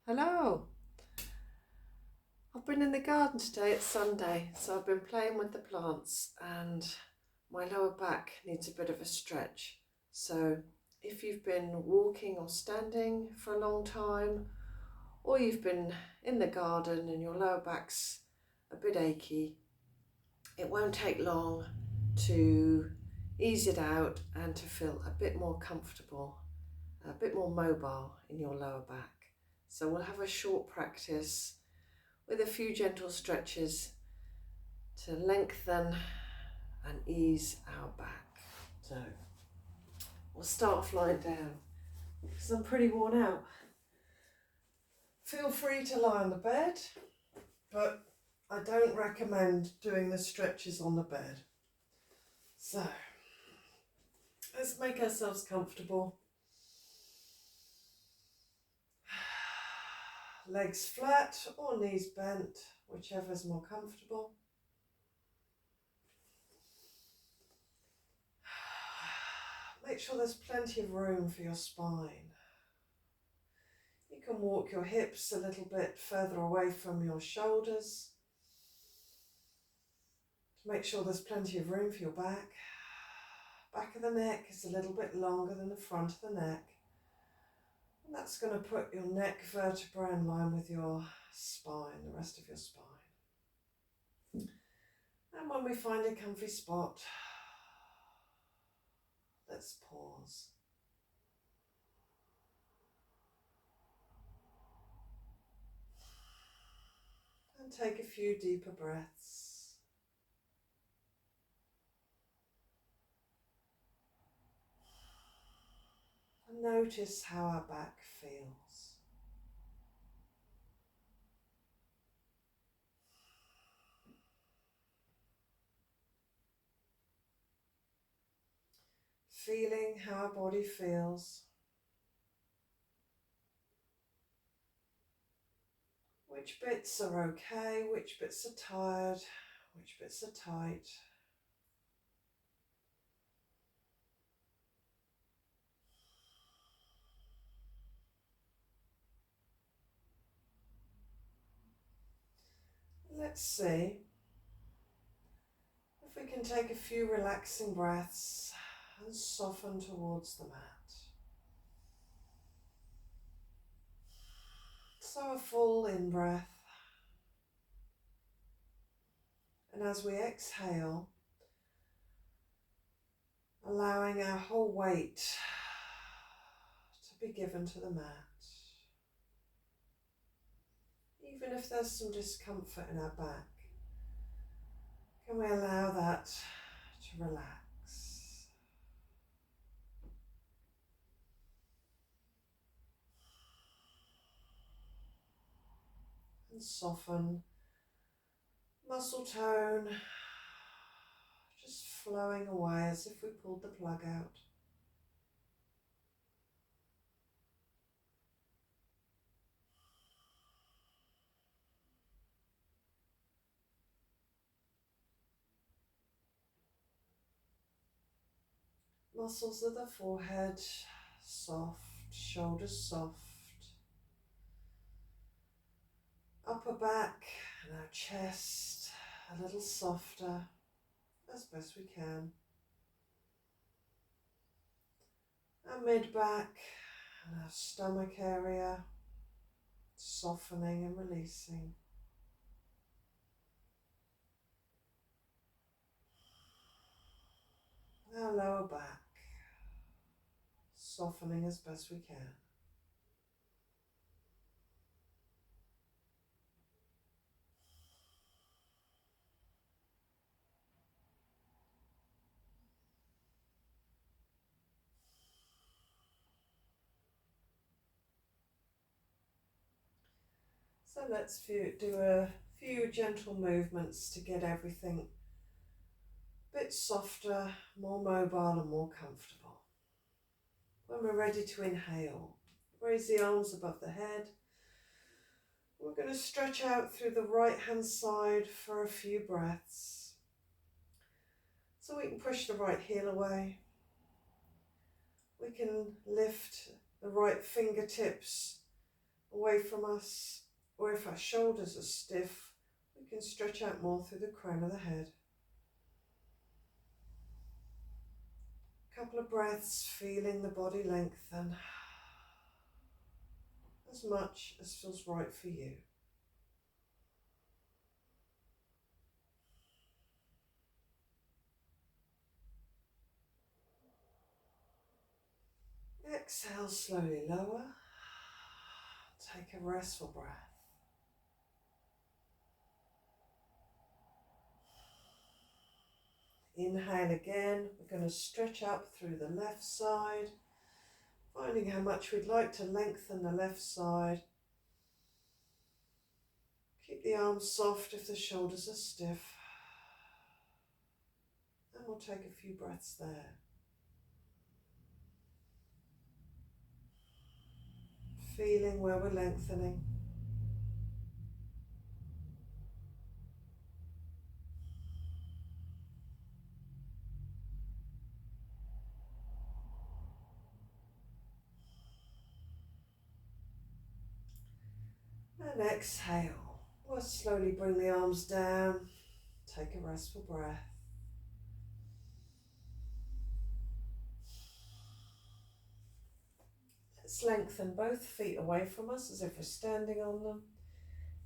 Hello. I've been in the garden today, it's Sunday, so I've been playing with the plants and my lower back needs a bit of a stretch. So if you've been walking or standing for a long time, or you've been in the garden and your lower back's a bit achy, it won't take long to ease it out and to feel a bit more comfortable, a bit more mobile in your lower back. So we'll have a short practice with a few gentle stretches to lengthen and ease our back. So we'll start off lying down because I'm pretty worn out. Feel free to lie on the bed, but I don't recommend doing the stretches on the bed. So let's make ourselves comfortable. Legs flat or knees bent, whichever is more comfortable. Make sure there's plenty of room for your spine. You can walk your hips a little bit further away from your shoulders to make sure there's plenty of room for your back. Back of the neck is a little bit longer than the front of the neck. And that's going to put your neck vertebra in line with your spine, the rest of your spine. And when we find a comfy spot, let's pause. And take a few deeper breaths. And notice how our back feels. Feeling how our body feels. Which bits are okay, which bits are tired, which bits are tight. Let's see if we can take a few relaxing breaths and soften towards the mat. So a full in-breath. And as we exhale, allowing our whole weight to be given to the mat. Even if there's some discomfort in our back, can we allow that to relax? And soften, muscle tone, just flowing away as if we pulled the plug out. Muscles of the forehead soft, shoulders soft, upper back and our chest a little softer as best we can. Our mid-back and our stomach area softening and releasing. Our lower back softening as best we can. So let's do a few gentle movements to get everything a bit softer, more mobile and more comfortable. When we're ready to inhale, raise the arms above the head. We're going to stretch out through the right hand side for a few breaths. So we can push the right heel away. We can lift the right fingertips away from us, or if our shoulders are stiff, we can stretch out more through the crown of the head. A couple of breaths, feeling the body lengthen as much as feels right for you. Exhale, slowly lower. Take a restful breath. Inhale again. We're going to stretch up through the left side, finding how much we'd like to lengthen the left side. Keep the arms soft if the shoulders are stiff. And we'll take a few breaths there. Feeling where we're lengthening. And exhale. We'll slowly bring the arms down. Take a restful breath. Let's lengthen both feet away from us as if we're standing on them.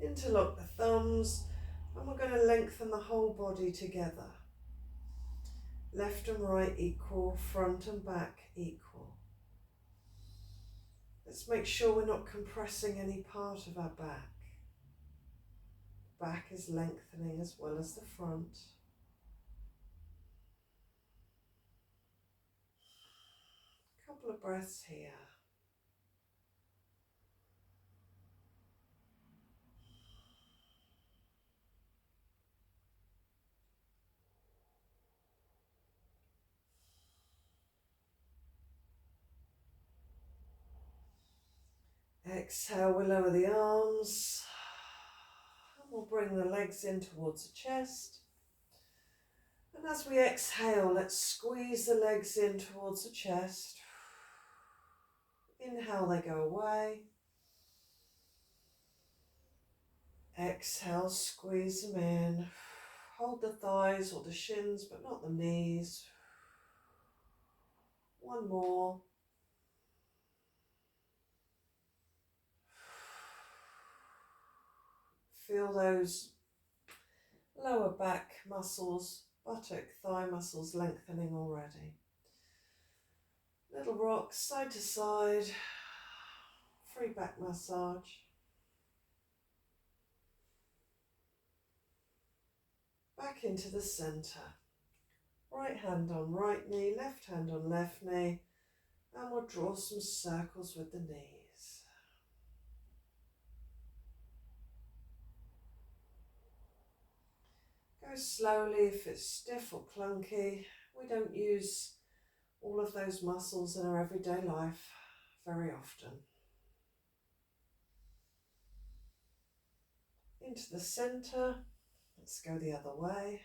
Interlock the thumbs, and we're going to lengthen the whole body together. Left and right equal, front and back equal. Let's make sure we're not compressing any part of our back. Back is lengthening as well as the front. Couple of breaths here. Exhale, we'll lower the arms. And we'll bring the legs in towards the chest. And as we exhale, let's squeeze the legs in towards the chest. Inhale, they go away. Exhale, squeeze them in. Hold the thighs or the shins, but not the knees. One more. Feel those lower back muscles, buttock, thigh muscles lengthening already. Little rocks side to side, free back massage. Back into the centre. Right hand on right knee, left hand on left knee, and we'll draw some circles with the knees. Go slowly if it's stiff or clunky. We don't use all of those muscles in our everyday life very often. Into the centre. Let's go the other way.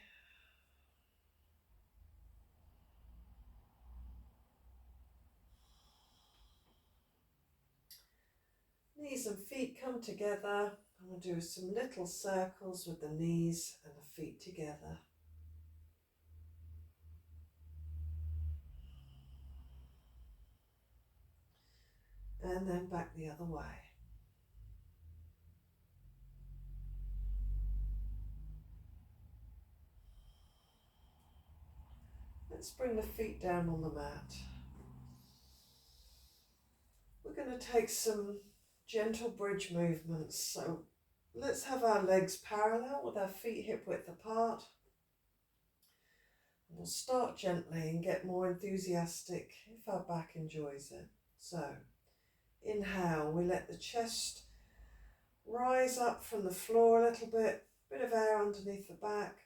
Knees and feet come together, and we'll do some little circles with the knees and the feet together. And then back the other way. Let's bring the feet down on the mat. We're going to take some gentle bridge movements. So let's have our legs parallel with our feet hip width apart. We'll start gently and get more enthusiastic if our back enjoys it. So inhale, we let the chest rise up from the floor a little bit of air underneath the back.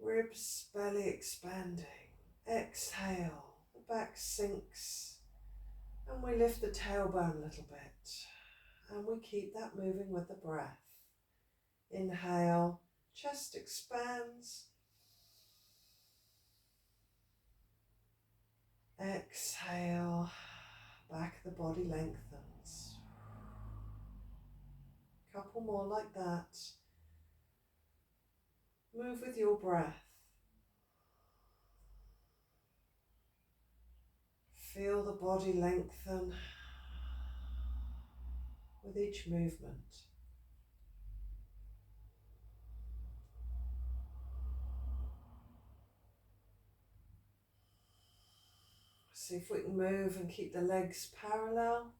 Ribs, belly expanding. Exhale, the back sinks, and we lift the tailbone a little bit, and we keep that moving with the breath. Inhale, chest expands. Exhale, back of the body lengthens. Couple more like that. Move with your breath. Feel the body lengthen with each movement. See if we can move and keep the legs parallel.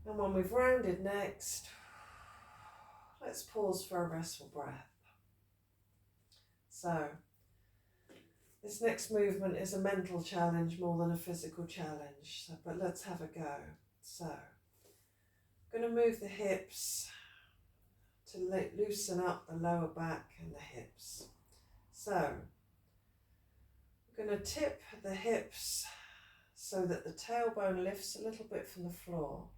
And when we've rounded next, let's pause for a restful breath. So, this next movement is a mental challenge more than a physical challenge, but let's have a go. So, I'm going to move the hips to loosen up the lower back and the hips. So, I'm going to tip the hips so that the tailbone lifts a little bit from the floor.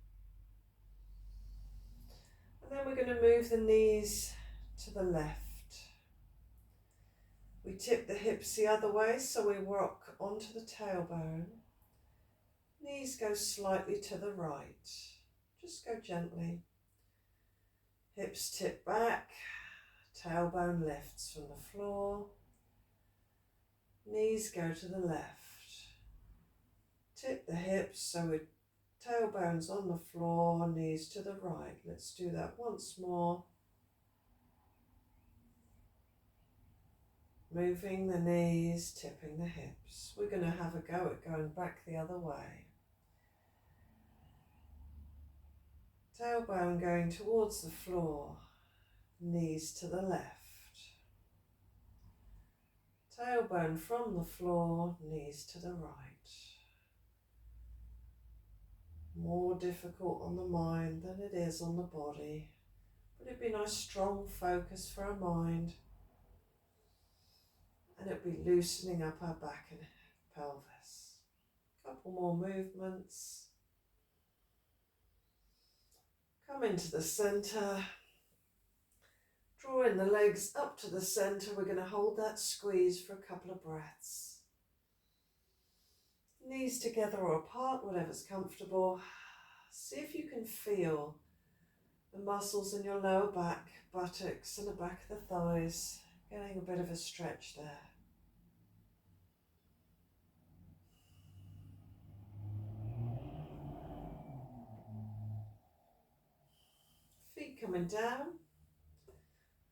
And then we're going to move the knees to the left. We tip the hips the other way, so we rock onto the tailbone. Knees go slightly to the right. Just go gently. Hips tip back, tailbone lifts from the floor. Knees go to the left. Tip the hips so we tailbone's on the floor, knees to the right. Let's do that once more. Moving the knees, tipping the hips. We're going to have a go at going back the other way. Tailbone going towards the floor, knees to the left. Tailbone from the floor, knees to the right. More difficult on the mind than it is on the body, but it'd be a nice strong focus for our mind, and it'd be loosening up our back and pelvis. Couple more movements. Come into the centre, drawing the legs up to the centre. We're going to hold that squeeze for a couple of breaths. Knees together or apart, whatever's comfortable. See if you can feel the muscles in your lower back, buttocks and the back of the thighs, getting a bit of a stretch there. Feet coming down,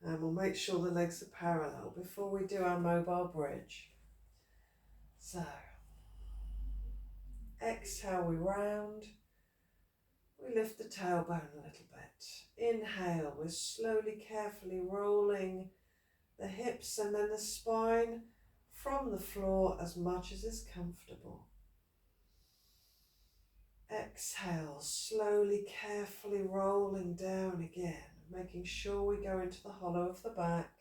and we'll make sure the legs are parallel before we do our mobile bridge. So, exhale, we round. We lift the tailbone a little bit. Inhale, we're slowly, carefully rolling the hips and then the spine from the floor as much as is comfortable. Exhale, slowly, carefully rolling down again, making sure we go into the hollow of the back.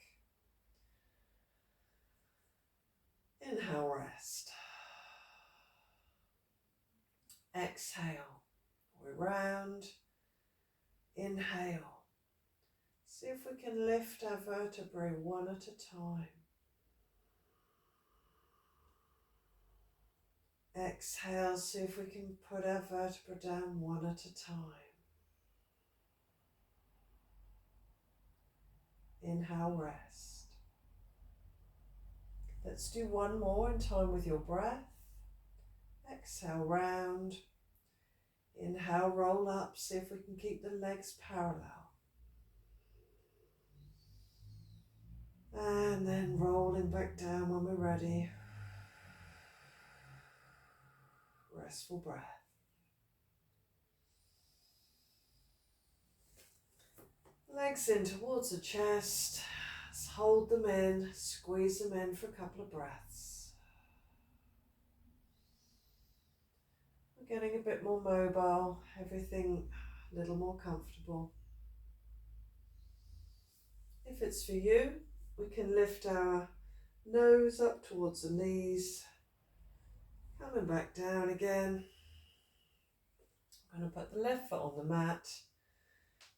Inhale, rest. Exhale, we round. Inhale. See if we can lift our vertebrae one at a time. Exhale, see if we can put our vertebra down one at a time. Inhale, rest. Let's do one more in time with your breath. Exhale, round. Inhale, roll up, see if we can keep the legs parallel. And then rolling back down when we're ready. Restful breath. Legs in towards the chest. Let's hold them in, squeeze them in for a couple of breaths. We're getting a bit more mobile, everything a little more comfortable. If it's for you, we can lift our nose up towards the knees, coming back down again. I'm going to put the left foot on the mat.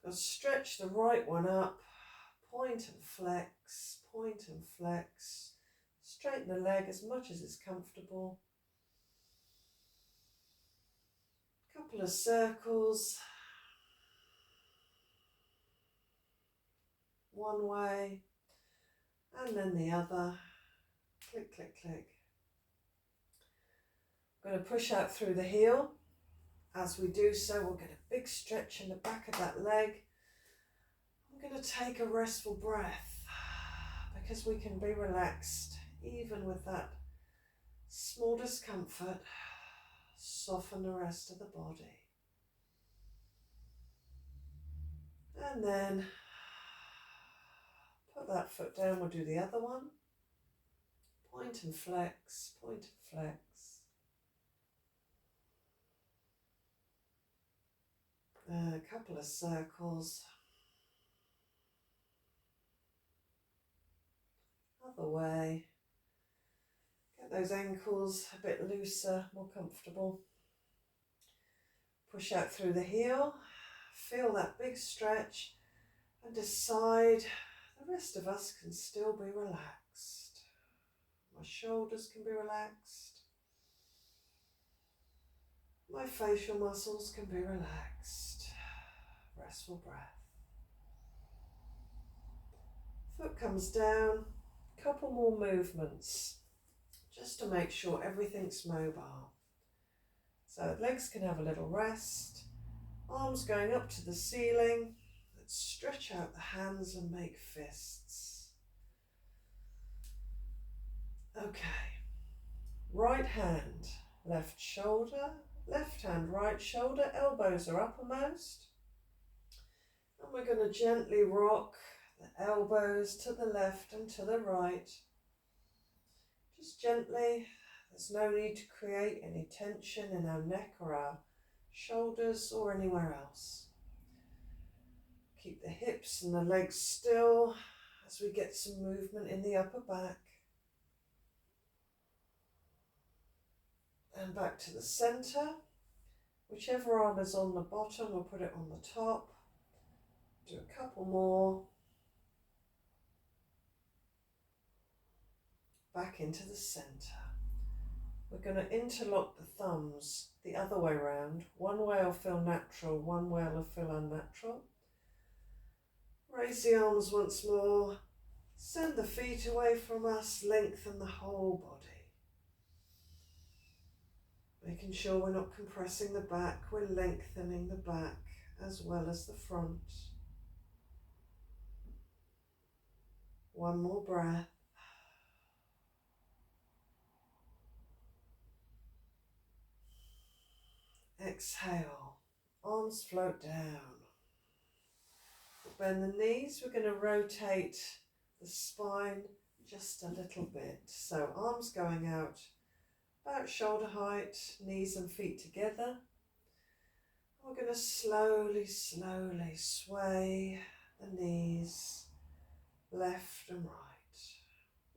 I'll stretch the right one up, point and flex, point and flex. Straighten the leg as much as it's comfortable. Couple of circles. One way and then the other. Click, click, click. I'm going to push out through the heel. As we do so, we'll get a big stretch in the back of that leg. I'm going to take a restful breath because we can be relaxed even with that small discomfort. Soften the rest of the body. And then put that foot down, we'll do the other one. Point and flex, point and flex. A couple of circles. Other way. Get those ankles a bit looser, more comfortable. Push out through the heel. Feel that big stretch and decide the rest of us can still be relaxed. My shoulders can be relaxed. My facial muscles can be relaxed. Restful breath. Foot comes down. Couple more movements just to make sure everything's mobile. So legs can have a little rest. Arms going up to the ceiling. Let's stretch out the hands and make fists. Okay. Right hand, left shoulder, left hand, right shoulder. Elbows are uppermost. And we're going to gently rock the elbows to the left and to the right. Just gently. There's no need to create any tension in our neck or our shoulders or anywhere else. Keep the hips and the legs still as we get some movement in the upper back. And back to the center. Whichever arm is on the bottom, we'll put it on the top. Do a couple more. Back into the center. We're going to interlock the thumbs the other way around. One way will feel natural, one way will feel unnatural. Raise the arms once more. Send the feet away from us. Lengthen the whole body. Making sure we're not compressing the back. We're lengthening the back as well as the front. One more breath. Exhale, arms float down. Bend the knees, we're going to rotate the spine just a little bit. So arms going out about shoulder height, knees and feet together. We're going to slowly, slowly sway the knees left and right.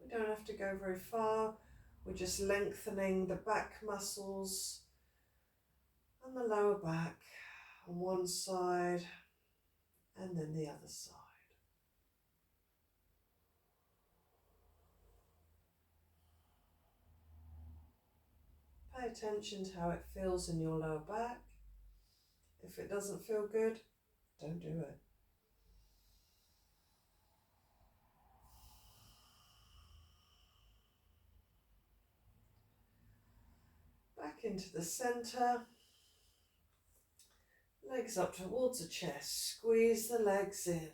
We don't have to go very far, we're just lengthening the back muscles and the lower back on one side and then the other side. Pay attention to how it feels in your lower back. If it doesn't feel good, don't do it. Back into the center. Legs up towards the chest. Squeeze the legs in.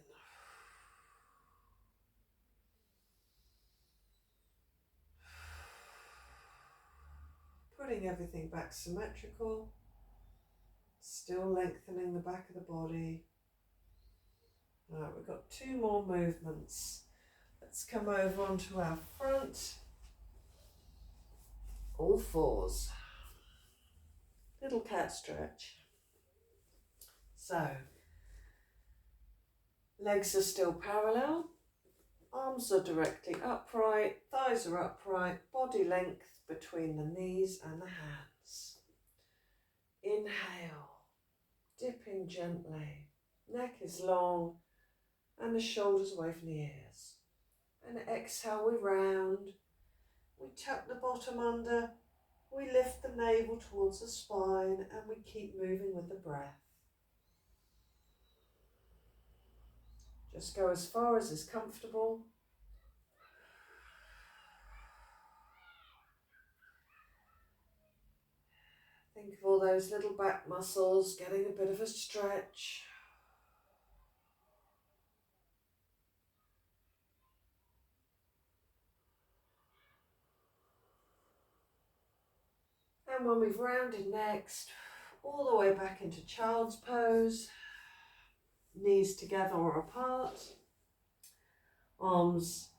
Putting everything back symmetrical. Still lengthening the back of the body. Right, we've got two more movements. Let's come over onto our front. All fours. Little cat stretch. So, legs are still parallel, arms are directly upright, thighs are upright, body length between the knees and the hands. Inhale, dipping gently, neck is long and the shoulders away from the ears. And exhale, we round, we tuck the bottom under We lift the navel towards the spine and we keep moving with the breath. Just go as far as is comfortable. Think of all those little back muscles getting a bit of a stretch. And when we've rounded next, all the way back into child's pose, knees together or apart, arms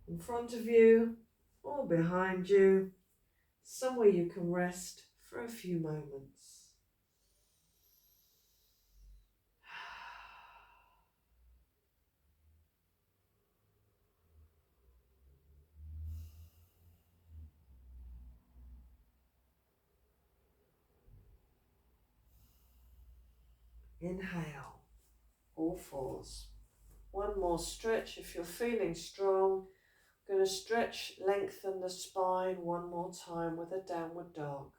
in front of you or behind you, somewhere you can rest for a few moments. Inhale, all fours. One more stretch if you're feeling strong. I'm going to stretch, lengthen the spine one more time with a downward dog.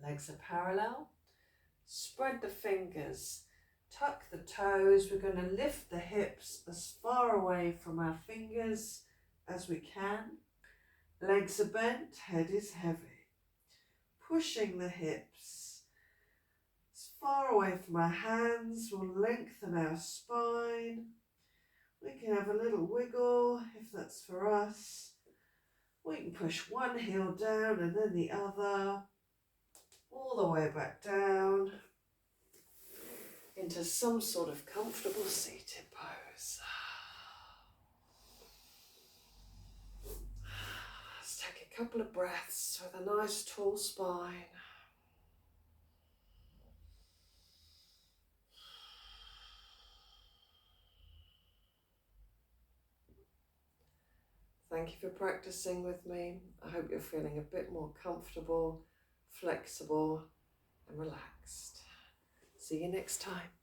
Legs are parallel. Spread the fingers. Tuck the toes. We're going to lift the hips as far away from our fingers as we can. Legs are bent, head is heavy. Pushing the hips as far away from our hands. We'll lengthen our spine. We can have a little wiggle if that's for us. We can push one heel down and then the other, all the way back down into some sort of comfortable seated pose. Let's take a couple of breaths with a nice tall spine. Thank you for practicing with me. I hope you're feeling a bit more comfortable, flexible and relaxed. See you next time.